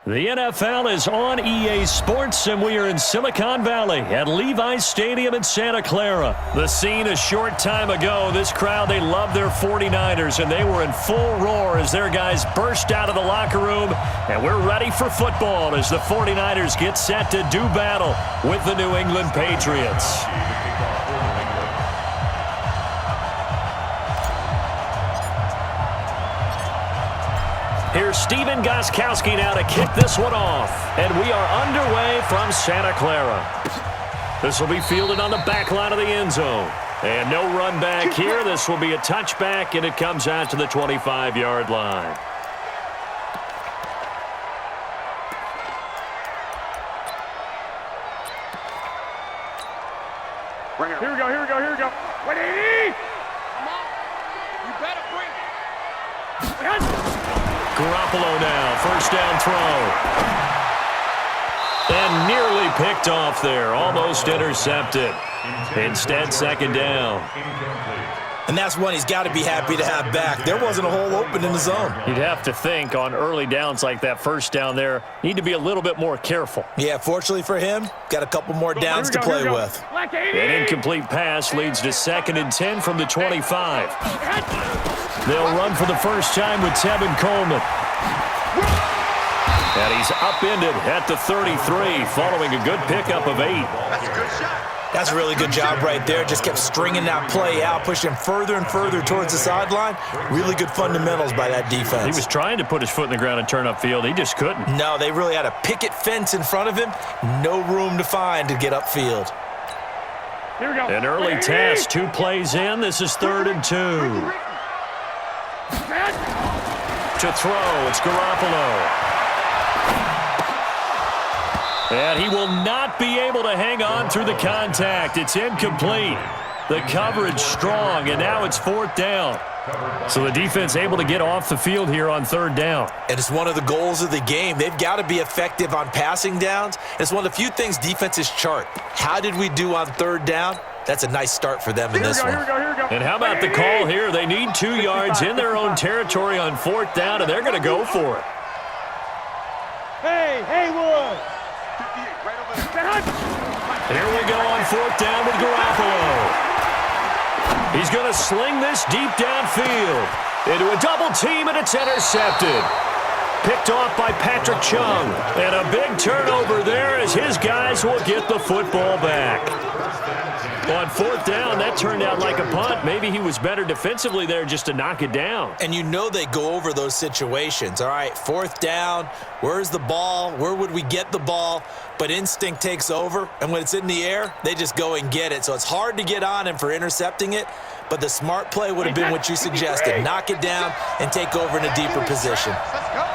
The NFL is on EA Sports, and we are in Silicon Valley at Levi's Stadium in Santa Clara. The scene a short time ago, this crowd, they love their 49ers, and they were in full roar as their guys burst out of the locker room, and we're ready for football as the 49ers get set to do battle with the New England Patriots. Here's Steven Gostkowski now to kick this one off. And we are underway from Santa Clara. This will be fielded on the back line of the end zone. And no run back here. This will be a touchback, and it comes out to the 25-yard line. Here we go. 180! Come on. You better bring it. Garoppolo now, first down throw. And nearly picked off there, almost intercepted. Instead, second down. And that's one he's got to be happy to have back. There wasn't a hole open in the zone. You'd have to think on early downs like that first down there, need to be a little bit more careful. Yeah, fortunately for him, got a couple more downs to play with. An incomplete pass leads to 2nd and 10 from the 25. They'll run for the first time with Tevin Coleman. And he's upended at the 33 following a good pickup of 8. That's a good shot. That's a really good job right there. Just kept stringing that play out, pushing him further and further towards the sideline. Really good fundamentals by that defense. He was trying to put his foot in the ground and turn upfield. He just couldn't. No, they really had a picket fence in front of him. No room to find to get upfield. Here we go. An early test, 2 plays in. This is 3rd and 2. To throw, it's Garoppolo. And he will not be able to hang on through the contact. It's incomplete. The coverage strong, and now it's 4th down. So the defense able to get off the field here on 3rd down. And it's one of the goals of the game. They've got to be effective on passing downs. It's one of the few things defenses chart. How did we do on 3rd down? That's a nice start for them in this one. Here we go. And how about the call here? They need 2 yards in their own territory on 4th down, and they're going to go for it. Hey, Haywood. Here we go on 4th down with Garoppolo. He's going to sling this deep downfield into a double team, and it's intercepted. Picked off by Patrick Chung. And a big turnover there as his guys will get the football back. On 4th down, that turned out like a punt. Maybe he was better defensively there just to knock it down. And you know they go over those situations. All right, 4th down, where's the ball? Where would we get the ball? But instinct takes over, and when it's in the air, they just go and get it. So it's hard to get on him for intercepting it, but the smart play would have been what you suggested. Knock it down and take over in a deeper position.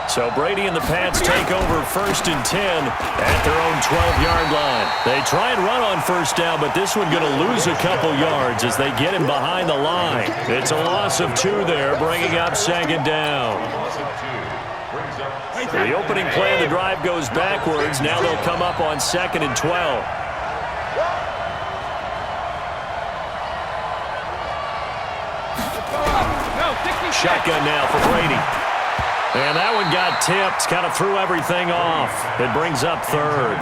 So Brady and the Pats take over 1st and 10 at their own 12-yard line. They try and run on 1st down, but this one going to lose a couple yards as they get him behind the line. It's a loss of 2 there, bringing up 2nd down. The opening play of the drive goes backwards. Now they'll come up on 2nd and 12. Shotgun now for Brady. And that one got tipped, kind of threw everything off. It brings up 3rd.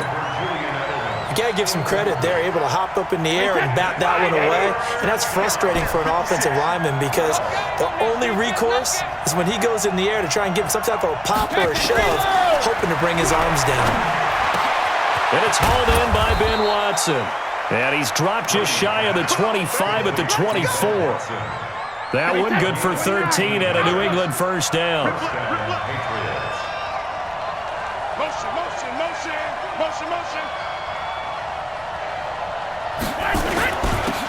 You got to give some credit there, able to hop up in the air and bat that one away. And that's frustrating for an offensive lineman because the only recourse is when he goes in the air to try and give some type of a pop or a shove, hoping to bring his arms down. And it's hauled in by Ben Watson. And he's dropped just shy of the 25 at the 24. That one good for 13 at a New England 1st down. Motion.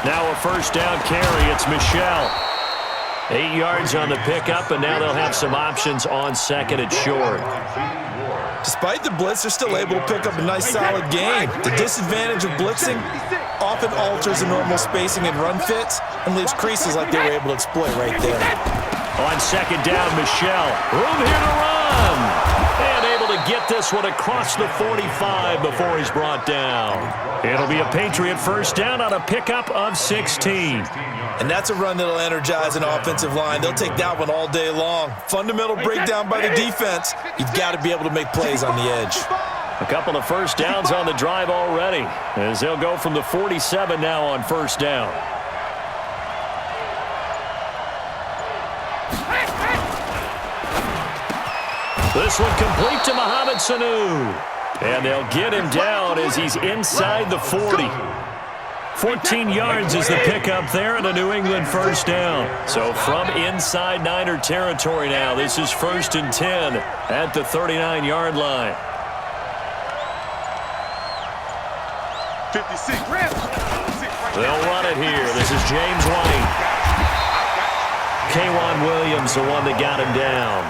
Now a 1st down carry. It's Michelle. 8 yards on the pickup, and now they'll have some options on 2nd and short. Despite the blitz, they're still able to pick up a nice, solid game. The disadvantage of blitzing often alters the normal spacing and run fits and leaves creases like they were able to exploit right there. On 2nd down, Michelle. Room here to run. And able to get this one across the 45 before he's brought down. It'll be a Patriot first down on a pickup of 16. And that's a run that'll energize an offensive line. They'll take that one all day long. Fundamental breakdown by the defense. You've got to be able to make plays on the edge. A couple of first downs on the drive already, as they'll go from the 47 now on first down. This one complete to Mohamed Sanu. And they'll get him down as he's inside the 40. 14 yards is the pickup there, and a New England first down. So from inside Niner territory now, this is 1st and 10 at the 39-yard line. 56. They'll run it here. This is James White. K'Wan Williams, the one that got him down.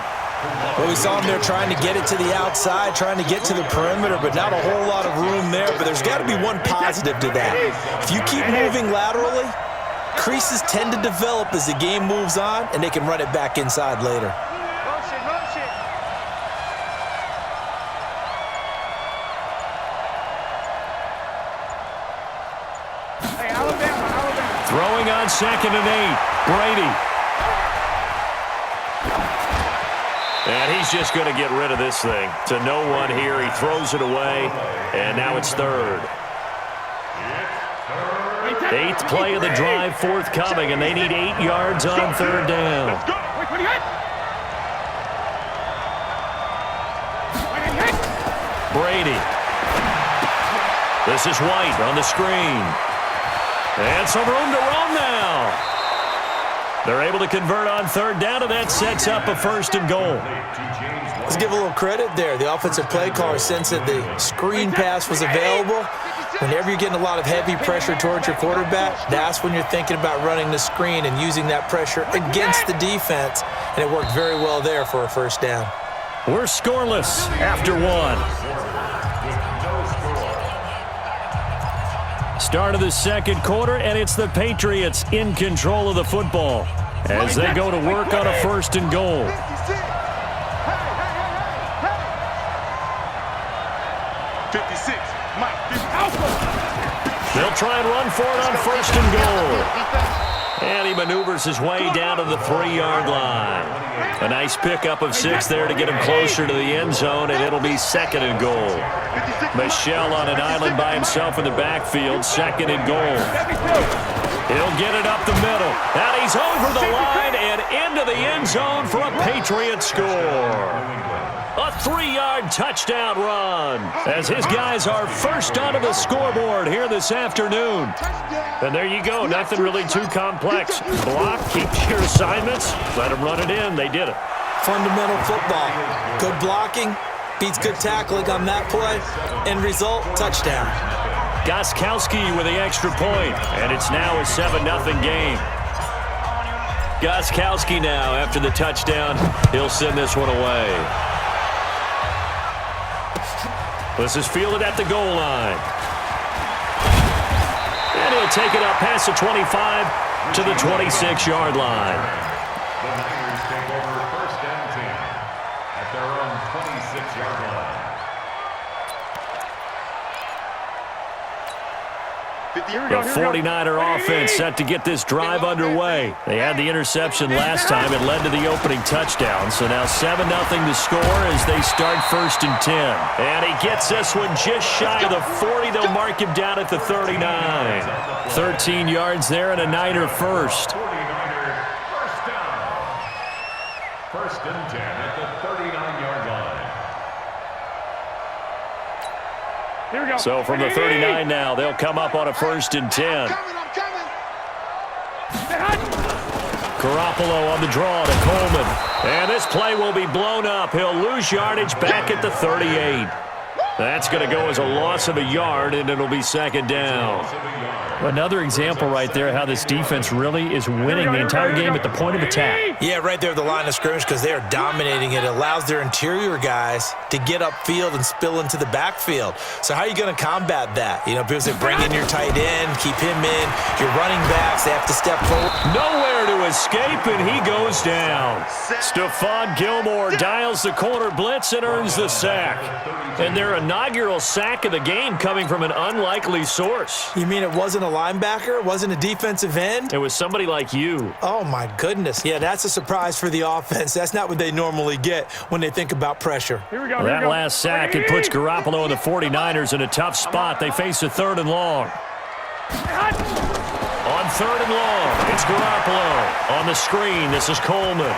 Well, we saw him there trying to get it to the outside, trying to get to the perimeter, but not a whole lot of room there. But there's got to be one positive to that. If you keep moving laterally, creases tend to develop as the game moves on, and they can run it back inside later. Throwing on 2nd and 8. Brady. And he's just going to get rid of this thing. To no one here. He throws it away. And now it's 3rd. 8th play of the drive forthcoming. And they need 8 yards on 3rd down. Brady. This is White on the screen. And some room to run now. They're able to convert on 3rd down, and that sets up a 1st and goal. Let's give a little credit there. The offensive play caller sensed that the screen pass was available. Whenever you're getting a lot of heavy pressure towards your quarterback, that's when you're thinking about running the screen and using that pressure against the defense. And it worked very well there for a 1st down. We're scoreless after 1. Start of the 2nd quarter, and it's the Patriots in control of the football as they go to work on a 1st and goal. They'll try and run for it on 1st and goal. And he maneuvers his way down to the 3-yard line. A nice pickup of 6 there to get him closer to the end zone, and it'll be 2nd and goal. Michel on an island by himself in the backfield, 2nd and goal. He'll get it up the middle. And he's over the line and into the end zone for a Patriot score. A 3-yard touchdown run as his guys are first onto the scoreboard here this afternoon. And there you go. Nothing really too complex. Block, keep your assignments, let them run it in. They did it. Fundamental football. Good blocking beats good tackling on that play. End result, touchdown. Gostkowski with the extra point, and it's now a 7-0 game. Gostkowski now, after the touchdown, he'll send this one away. This is fielded at the goal line. And he'll take it up past the 25 to the 26-yard line. The Niners take over 1st and 10 at their own 26-yard line. The 49er offense set to get this drive underway. They had the interception last time. It led to the opening touchdown. So now 7-0 to score as they start 1st and 10. And he gets this one just shy of the 40. They'll mark him down at the 39. 13 yards there and a Niner first. 49er first down. 1st and 10 at the 39-yard line. Here we go. So from the 39 now, they'll come up on a 1st and 10. Garoppolo on the draw to Coleman. And this play will be blown up. He'll lose yardage back at the 38. That's going to go as a loss of a yard, and it'll be 2nd down. Another example right there how this defense really is winning the entire game at the point of attack. Yeah, right there at the line of scrimmage because they are dominating it. It allows their interior guys to get upfield and spill into the backfield. So how are you going to combat that? You know, people say bring in your tight end, keep him in. Your running backs, they have to step forward. Nowhere to escape, and he goes down. Stephon Gilmore dials the corner blitz and earns the sack. And their inaugural sack of the game coming from an unlikely source. You mean it wasn't a linebacker? It wasn't a defensive end? It was somebody like you. Oh, my goodness. Yeah, that's a surprise for the offense. That's not what they normally get when they think about pressure. Here we go. That last sack, it puts Garoppolo and the 49ers in a tough spot. They face a 3rd and long. On 3rd and long, it's Garoppolo. On the screen, this is Coleman.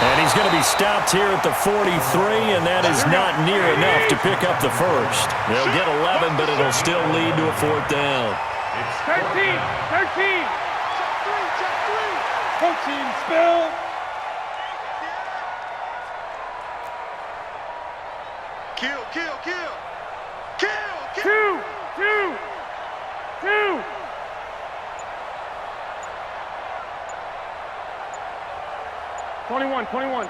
And he's going to be stopped here at the 43, and that is not near enough to pick up the first. They'll get 11, but it'll still lead to a 4th down. 13. 14, spill. Kill. 2. 21.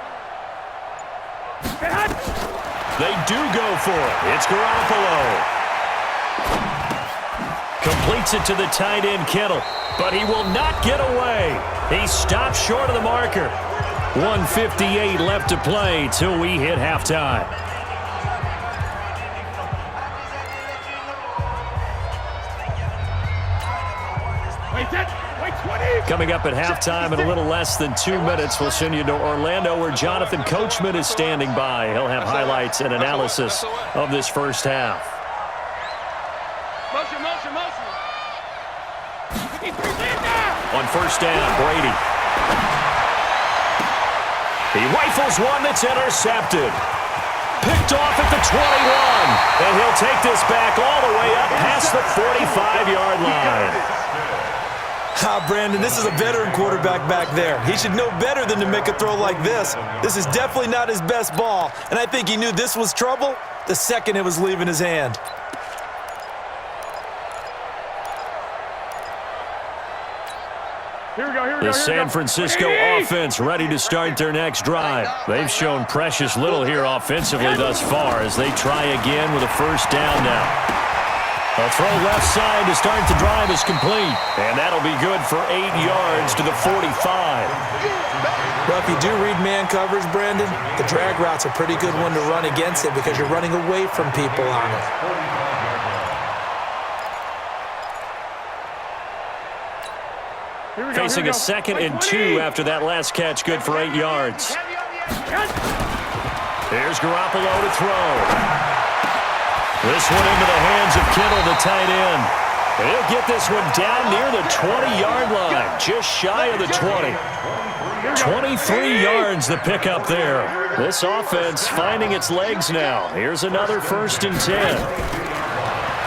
They do go for it. It's Garoppolo. Completes it to the tight end, Kittle. But he will not get away. He stops short of the marker. 1:58 left to play till we hit halftime. Coming up at halftime in a little less than 2 minutes, we'll send you to Orlando where Jonathan Coachman is standing by. He'll have highlights and analysis of this first half. Motion. On 1st down, Brady. He rifles one that's intercepted. Picked off at the 21. And he'll take this back all the way up past the 45-yard line. Brandon, this is a veteran quarterback back there. He should know better than to make a throw like this. This is definitely not his best ball, and I think he knew this was trouble the second it was leaving his hand. Here we go. The San Francisco offense ready to start their next drive. They've shown precious little here offensively thus far as they try again with a 1st down now. A throw left side to start the drive is complete. And that'll be good for 8 yards to the 45. Well, if you do read man coverage, Brandon, the drag route's a pretty good one to run against it because you're running away from people on it. Facing a 2nd and 2 after that last catch, good for 8 yards. Here's Garoppolo to throw. This one into the hands of Kittle, the tight end. He'll get this one down near the 20-yard line, just shy of the 20. 23 yards the pickup there. This offense finding its legs now. Here's another 1st and 10.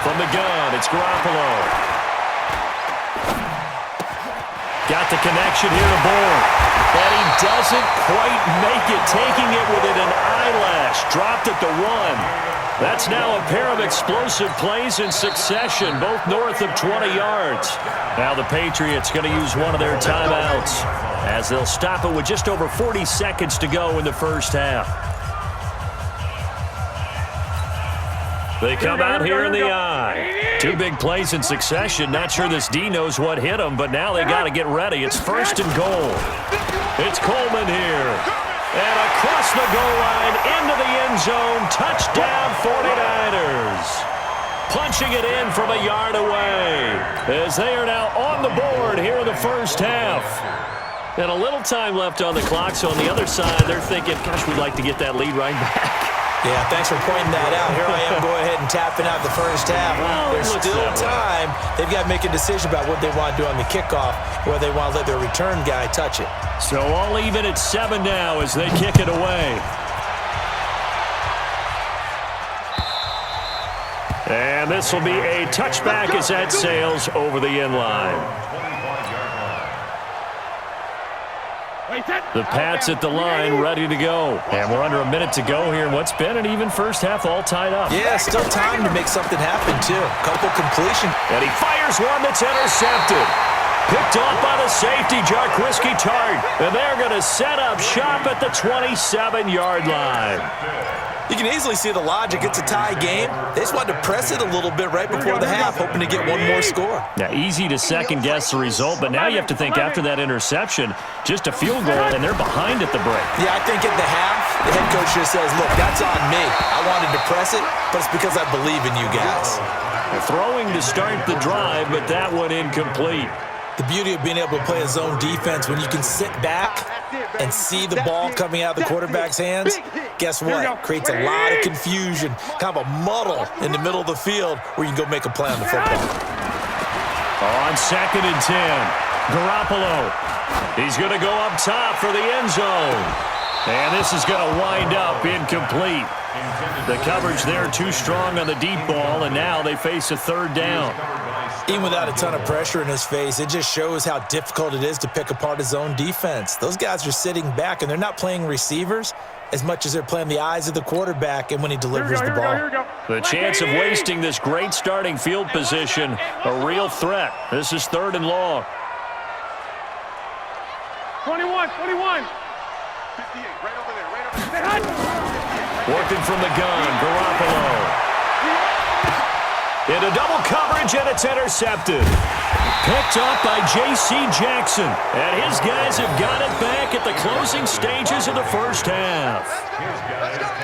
From the gun, it's Garoppolo. Got the connection here to Bourne. But he doesn't quite make it, taking it within an eyelash. Dropped at the 1. That's now a pair of explosive plays in succession, both north of 20 yards. Now the Patriots going to use one of their timeouts as they'll stop it with just over 40 seconds to go in the first half. They come out here in the eye. 2 big plays in succession. Not sure this D knows what hit them, but now they got to get ready. It's 1st and goal. It's Coleman here. And across the goal line, into the end zone, touchdown 49ers. Punching it in from a yard away as they are now on the board here in the first half. And a little time left on the clock, so on the other side, they're thinking, gosh, we'd like to get that lead right back. Yeah, thanks for pointing that out. Here I am going ahead and tapping out the first half. There's still time. They've got to make a decision about what they want to do on the kickoff, whether they want to let their return guy touch it. So all even at 7 now as they kick it away. And this will be a touchback as that sails over the end line. The Pats at the line, ready to go. And we're under a minute to go here in what's been an even first half, all tied up. Yeah, still time to make something happen, too. Couple completion. And he fires one that's intercepted. Picked off by the safety, Jarquiski Tart. And they're going to set up shop at the 27-yard line. You can easily see the logic. It's a tie game. They just wanted to press it a little bit right before the half, hoping to get one more score. Now, easy to second-guess the result, but now you have to think after that interception, just a field goal, and they're behind at the break. Yeah, I think at the half, the head coach just says, look, that's on me. I wanted to press it, but it's because I believe in you guys. Throwing to start the drive, but that one incomplete. The beauty of being able to play a zone defense, when you can sit back and see the ball coming out of the quarterback's hands, guess what? Creates a lot of confusion, kind of a muddle in the middle of the field where you can go make a play on the football. On 2nd and 10, Garoppolo. He's going to go up top for the end zone. And this is going to wind up incomplete. The coverage there too strong on the deep ball, and now they face a third down. Even without a ton of pressure in his face, it just shows how difficult it is to pick apart his own defense. Those guys are sitting back, and they're not playing receivers as much as they're playing the eyes of the quarterback and when he delivers the ball. The chance of wasting this great starting field position, a real threat. This is 3rd and long. 21. 58, right over there. Working from the gun, Garoppolo. Into double coverage, and it's intercepted. Picked up by J.C. Jackson. And his guys have got it back at the closing stages of the first half.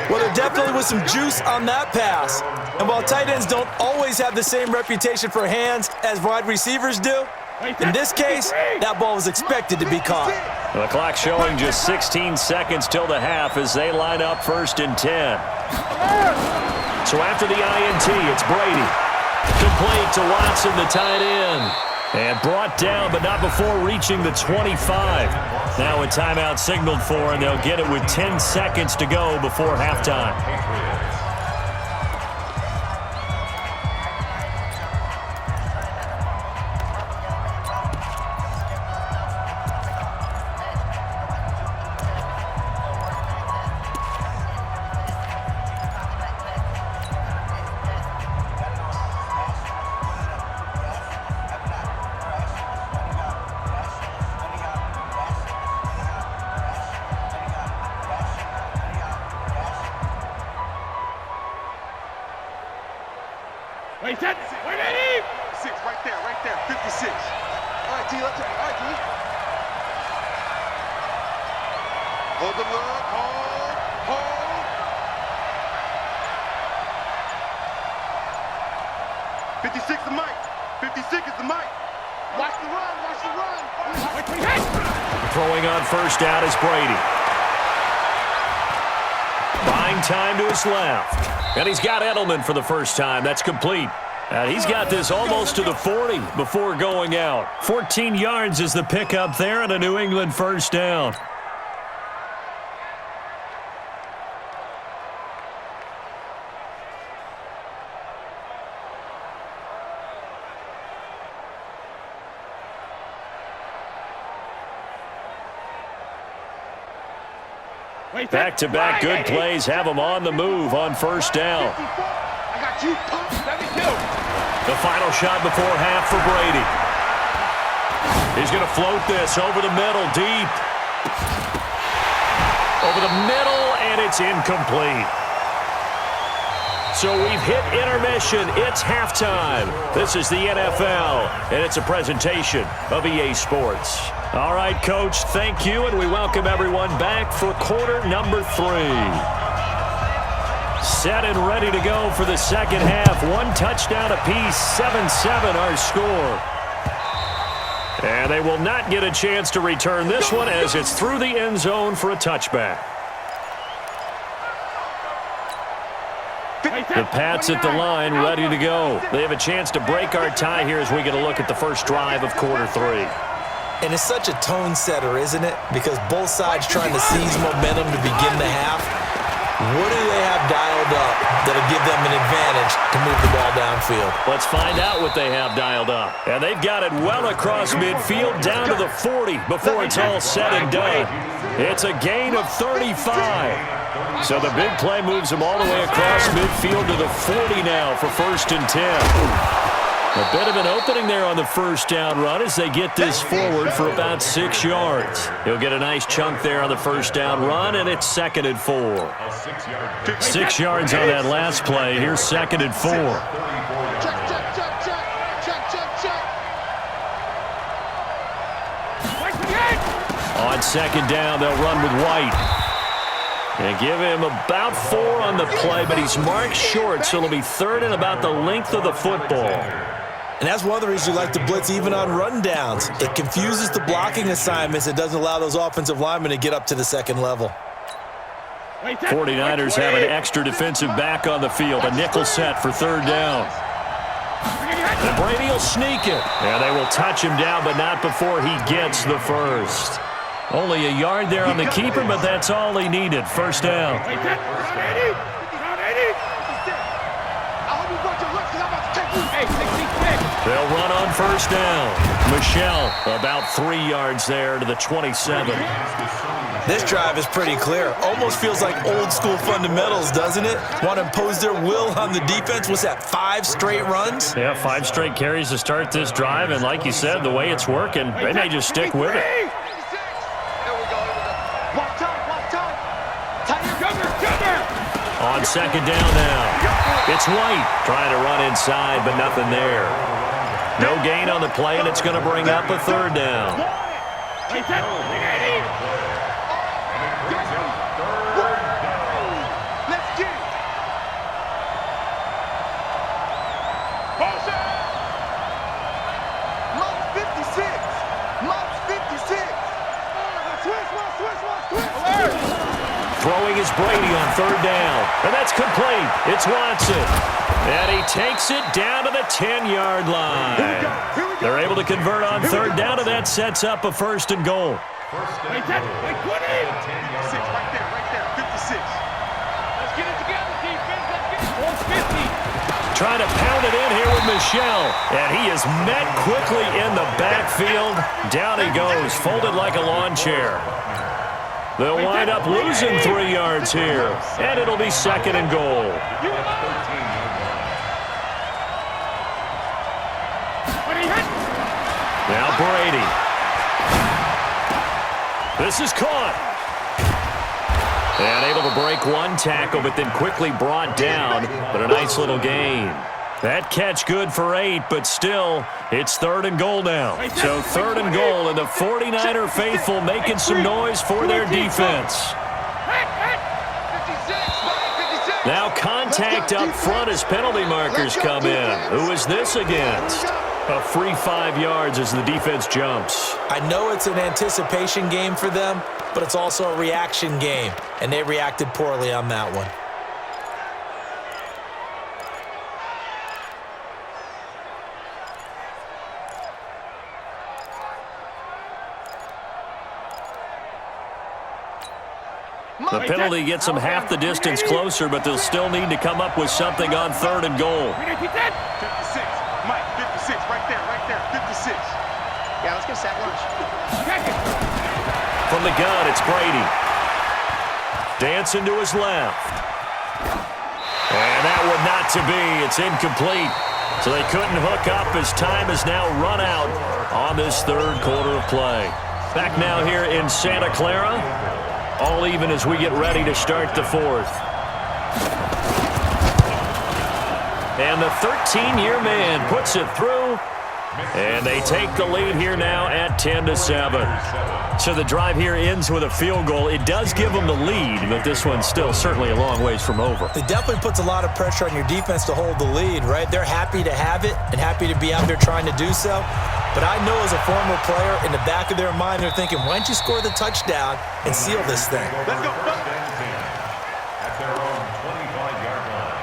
Well, there definitely was some juice on that pass. And while tight ends don't always have the same reputation for hands as wide receivers do, in this case, that ball was expected to be caught. The clock showing just 16 seconds till the half as they line up 1st and 10. So after the INT, it's Brady. Complete to Watson, the tight end. And brought down, but not before reaching the 25. Now a timeout signaled for, and they'll get it with 10 seconds to go before halftime. Wait, set. Wait, 6, right there, 56. All right, D, let's take it. All right, D. Hold the look, hold. 56 the mic. 56 is the mic. Watch the run. Throwing on first down is Brady. Buying time to his left. And he's got Edelman for the first time. That's complete. And he's got this almost to the 40 before going out. 14 yards is the pickup there and a New England first down. Back-to-back good plays have him on the move on first down. The final shot before half for Brady. He's going to float this over the middle, deep. Over the middle, and it's incomplete. So we've hit intermission. It's halftime. This is the NFL, and it's a presentation of EA Sports. All right, Coach, thank you, and we welcome everyone back for quarter number 3. Set and ready to go for the second half. 1 touchdown apiece, 7-7 our score. And they will not get a chance to return this one as it's through the end zone for a touchback. The Pats at the line, ready to go. They have a chance to break our tie here as we get a look at the first drive of quarter 3. And it's such a tone setter, isn't it? Because both sides trying to seize momentum to begin the half. What do they have dialed up that'll give them an advantage to move the ball down downfield. Let's find out what they have dialed up. And they've got it well across midfield down to the 40 before it's all said and done. It's a gain of 35. So the big play moves them all the way across midfield to the 40 now for 1st and 10. A bit of an opening there on the first down run as they get this forward for about 6 yards. He'll get a nice chunk there on the first down run, and it's 2nd and 4. 6 yards on that last play. Here's 2nd and 4. Check, check, check, check. Check, check, check. On 2nd down, they'll run with White. And give him about 4 on the play, but he's marked short, so it'll be 3rd and about the length of the football. And that's one of the reasons we like to blitz even on rundowns. It confuses the blocking assignments. It doesn't allow those offensive linemen to get up to the 2nd level. 49ers have an extra defensive back on the field. A nickel set for 3rd down. And Brady will sneak it. And they will touch him down, but not before he gets the first. Only a yard there on the keeper, but that's all he needed. 1st down. They'll run on 1st down. Michelle about 3 yards there to the 27. This drive is pretty clear. Almost feels like old school fundamentals, doesn't it? Want to impose their will on the defense. What's that, 5 straight runs? Yeah, 5 straight carries to start this drive, and like you said, the way it's working, they may just stick with it. On 2nd down now. It's White trying to run inside, but nothing there. No gain on the play, and it's going to bring up a 3rd down. Let's get it. Mops 56. Mops 56. Switch. Throwing is Brady on 3rd down. And that's complete. It's Watson. And he takes it down to the 10-yard line. They're able to convert on 3rd down, and that sets up a 1st and goal. Right there, 56. Let's get it together, defense. Let's get it. Trying to pound it in here with Michelle. And he is met quickly in the backfield. Down he goes, folded like a lawn chair. They'll wind up losing 3 yards here. And it'll be 2nd and goal. Now Brady. This is caught. And able to break 1 tackle, but then quickly brought down. But a nice little gain. That catch good for 8, but still, it's 3rd and goal now. So 3rd and goal, and the 49er faithful making some noise for their defense. Now contact up front as penalty markers come in. Who is this against? A free 5 yards as the defense jumps. I know it's an anticipation game for them, but it's also a reaction game, and they reacted poorly on that one. The penalty gets them half the distance closer, but they'll still need to come up with something on 3rd and goal. 56. Mike, 56. Right there. 56. Yeah, let's get sack lunch. From the gun, it's Brady. Dancing to his left. And that one not to be. It's incomplete. So they couldn't hook up as time has now run out on this 3rd quarter of play. Back now here in Santa Clara. All even as we get ready to start the 4th. And the 13-year man puts it through. And they take the lead here now at 10-7. So the drive here ends with a field goal. It does give them the lead, but this one's still certainly a long ways from over. It definitely puts a lot of pressure on your defense to hold the lead, right? They're happy to have it and happy to be out there trying to do so. But I know as a former player, in the back of their mind, they're thinking, why don't you score the touchdown and seal this thing? Let's go. At their own 25-yard line.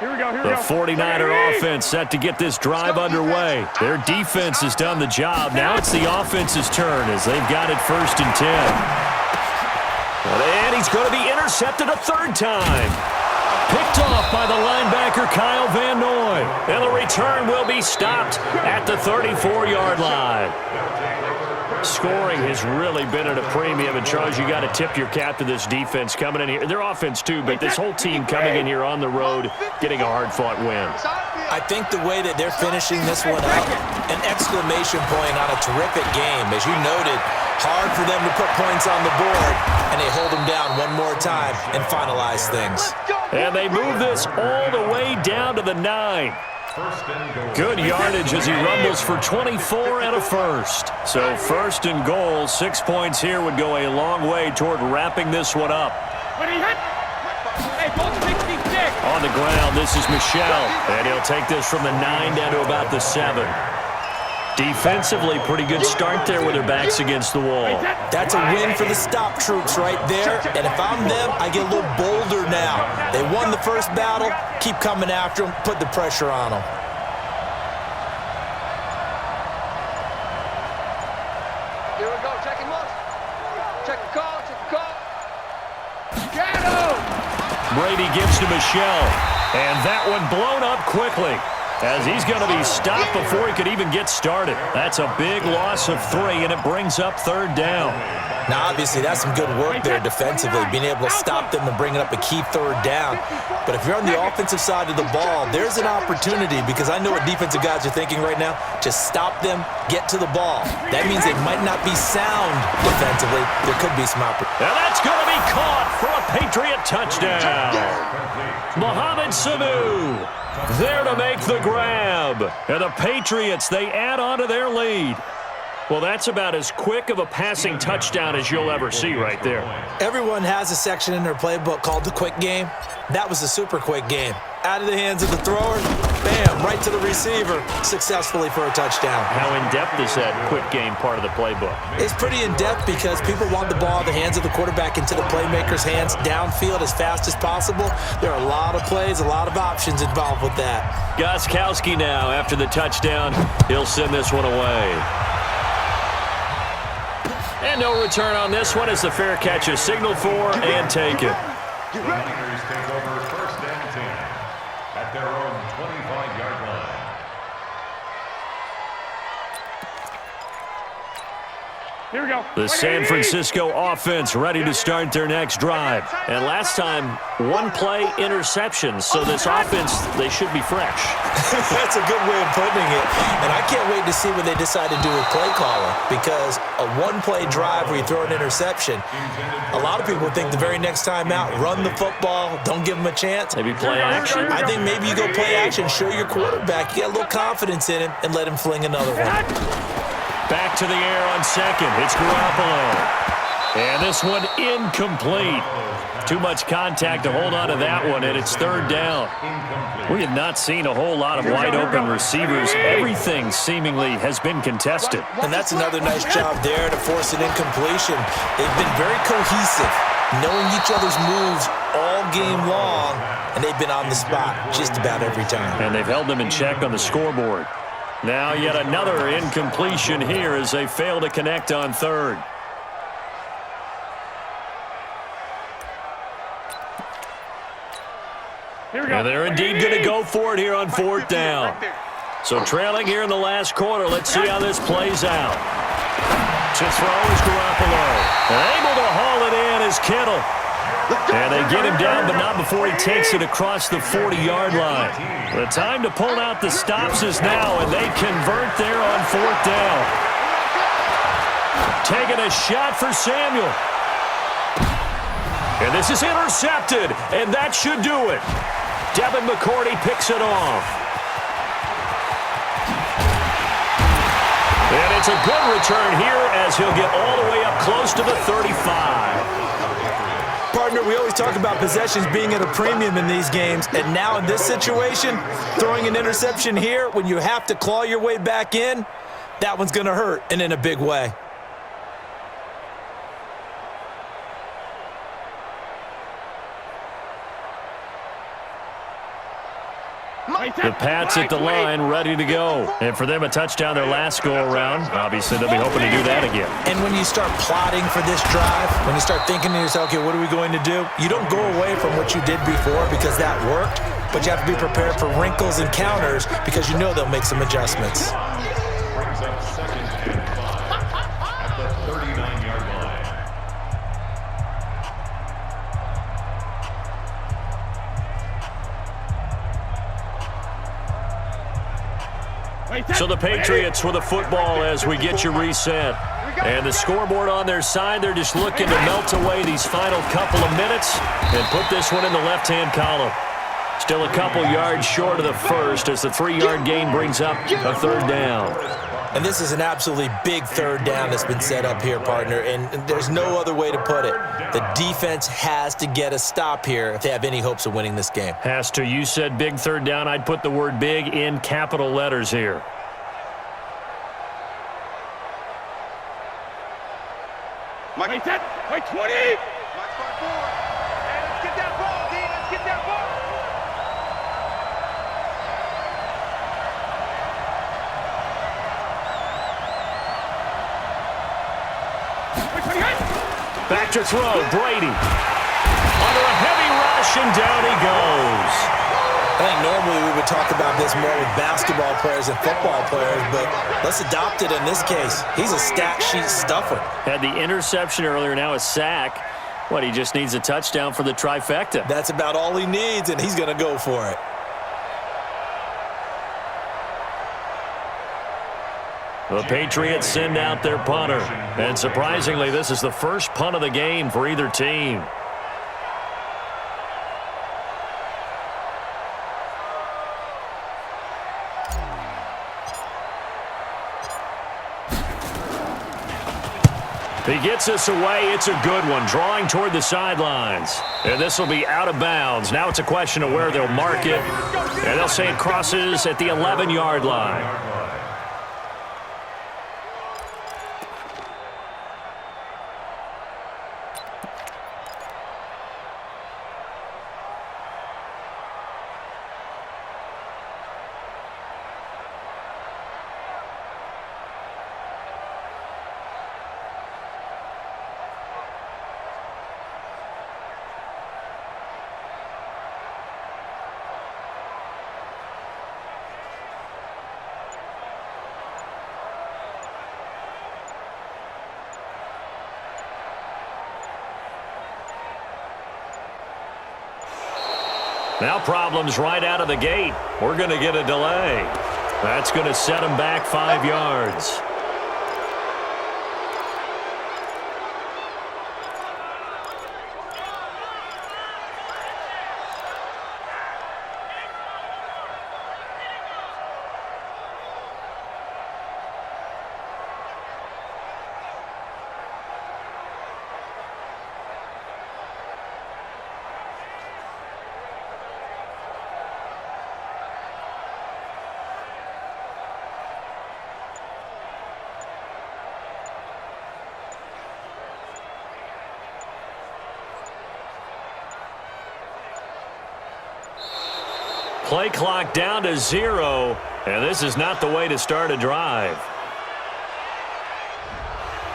Here we go. The 49er offense set to get this drive underway. Their defense has done the job. Now it's the offense's turn as they've got it 1st and 10. And he's going to be intercepted a 3rd time. Picked off by the linebacker, Kyle Van Noy. And the return will be stopped at the 34-yard line. Scoring has really been at a premium. And, Charles, you got to tip your cap to this defense coming in here. Their offense, too, but this whole team coming in here on the road, getting a hard-fought win. I think the way that they're finishing this one up, an exclamation point on a terrific game. As you noted, hard for them to put points on the board, and they hold them down one more time and finalize things. And they move this all the way down to the 9. Good yardage as he rumbles for 24 and a first. So first and goal, 6 points here would go a long way toward wrapping this one up. Hey, ball 66. On the ground, this is Michel, and he'll take this from the 9 down to about the 7. Defensively, pretty good start there with their backs against the wall. That's a win for the stop troops right there, and if I'm them, I get a little bolder now. They won the first battle, keep coming after them, put the pressure on them. Here we go. Check him up. Check the call. Check the call. Get him! Brady gives to Michel, and that one blown up quickly, as he's going to be stopped before he could even get started. That's a big loss of 3, and it brings up 3rd down. Now, obviously, that's some good work there defensively, being able to stop them and bring it up a key 3rd down. But if you're on the offensive side of the ball, there's an opportunity, because I know what defensive guys are thinking right now. Just stop them, get to the ball. That means they might not be sound defensively. There could be some opportunity. And that's going to be caught for a Patriot touchdown. Mohamed Sanu there to make the grab. And the Patriots, they add on to their lead. Well, that's about as quick of a passing touchdown as you'll ever see right there. Everyone has a section in their playbook called the quick game. That was a super quick game. Out of the hands of the thrower, bam, right to the receiver, successfully for a touchdown. How in-depth is that quick game part of the playbook? It's pretty in-depth because people want the ball in the hands of the quarterback into the playmaker's hands downfield as fast as possible. There are a lot of plays, a lot of options involved with that. Gostkowski now, after the touchdown, he'll send this one away. And no return on this one as the fair catch is signaled for and taken. Buccaneers take over 1st and 10 at their own 25-yard line. Here we go. The San Francisco offense ready to start their next drive. And last time, 1-play interception. So this offense, they should be fresh. That's a good way of putting it. And I can't wait to see what they decide to do with play calling, because a 1-play drive where you throw an interception, a lot of people think the very next time out, run the football, don't give them a chance. Maybe play action. I think maybe you go play action, show your quarterback, you got a little confidence in him, and let him fling another one. Back to the air on second. It's Garoppolo. And this one incomplete. Too much contact to hold on to that one, and it's 3rd down. We have not seen a whole lot of wide-open receivers. Everything seemingly has been contested. And that's another nice job there to force an incompletion. They've been very cohesive, knowing each other's moves all game long, and they've been on the spot just about every time. And they've held them in check on the scoreboard. Now yet another incompletion here as they fail to connect on 3rd. Here we go. And they're indeed going to go for it here on 4th down. So trailing here in the last quarter. Let's see how this plays out. To throw is Garoppolo. And able to haul it in is Kittle. And they get him down, but not before he takes it across the 40-yard line. The time to pull out the stops is now, and they convert there on 4th down. Taking a shot for Samuel. And this is intercepted, and that should do it. Devin McCourty picks it off. And it's a good return here as he'll get all the way up close to the 35. Partner, we always talk about possessions being at a premium in these games, and now in this situation, throwing an interception here when you have to claw your way back in, that one's going to hurt, and in a big way. The Pats at the line, ready to go. And for them, a touchdown their last go-around. Obviously, they'll be hoping to do that again. And when you start plotting for this drive, when you start thinking to yourself, okay, what are we going to do? You don't go away from what you did before because that worked, but you have to be prepared for wrinkles and counters because you know they'll make some adjustments. Brings up 2nd and 5 at the 39-yard line. So the Patriots with a football as we get you reset. And the scoreboard on their side, they're just looking to melt away these final couple of minutes and put this one in the left-hand column. Still a couple yards short of the first as the 3-yard gain brings up a 3rd down. And this is an absolutely big 3rd down that's been set up here, partner, and there's no other way to put it. The defense has to get a stop here if they have any hopes of winning this game. Has to. You said big 3rd down. I'd put the word big in capital letters here. Mike, set. Mike, 20. Mike, 5-4. Hey, let's get that ball, D. Let's get that ball. Back to throw, Brady. Under a heavy rush, and down he goes. I think normally we would talk about this more with basketball players and football players, but let's adopt it in this case. He's a stat sheet stuffer. Had the interception earlier, now a sack. What, he just needs a touchdown for the trifecta. That's about all he needs, and he's going to go for it. The Patriots send out their punter. And surprisingly, this is the first punt of the game for either team. He gets us away. It's a good one, drawing toward the sidelines. And this will be out of bounds. Now it's a question of where they'll mark it. And they'll say it crosses at the 11-yard line. Now problems right out of the gate. We're going to get a delay. That's going to set them back 5 yards. Play clock down to 0, and this is not the way to start a drive.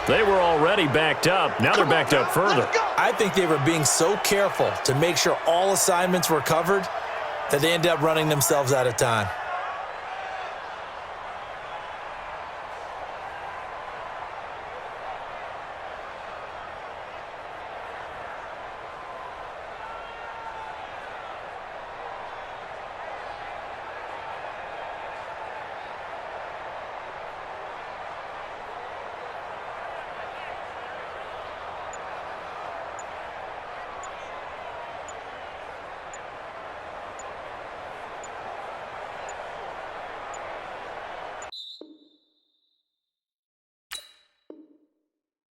They were already backed up. Now they're backed up further. I think they were being so careful to make sure all assignments were covered that they ended up running themselves out of time.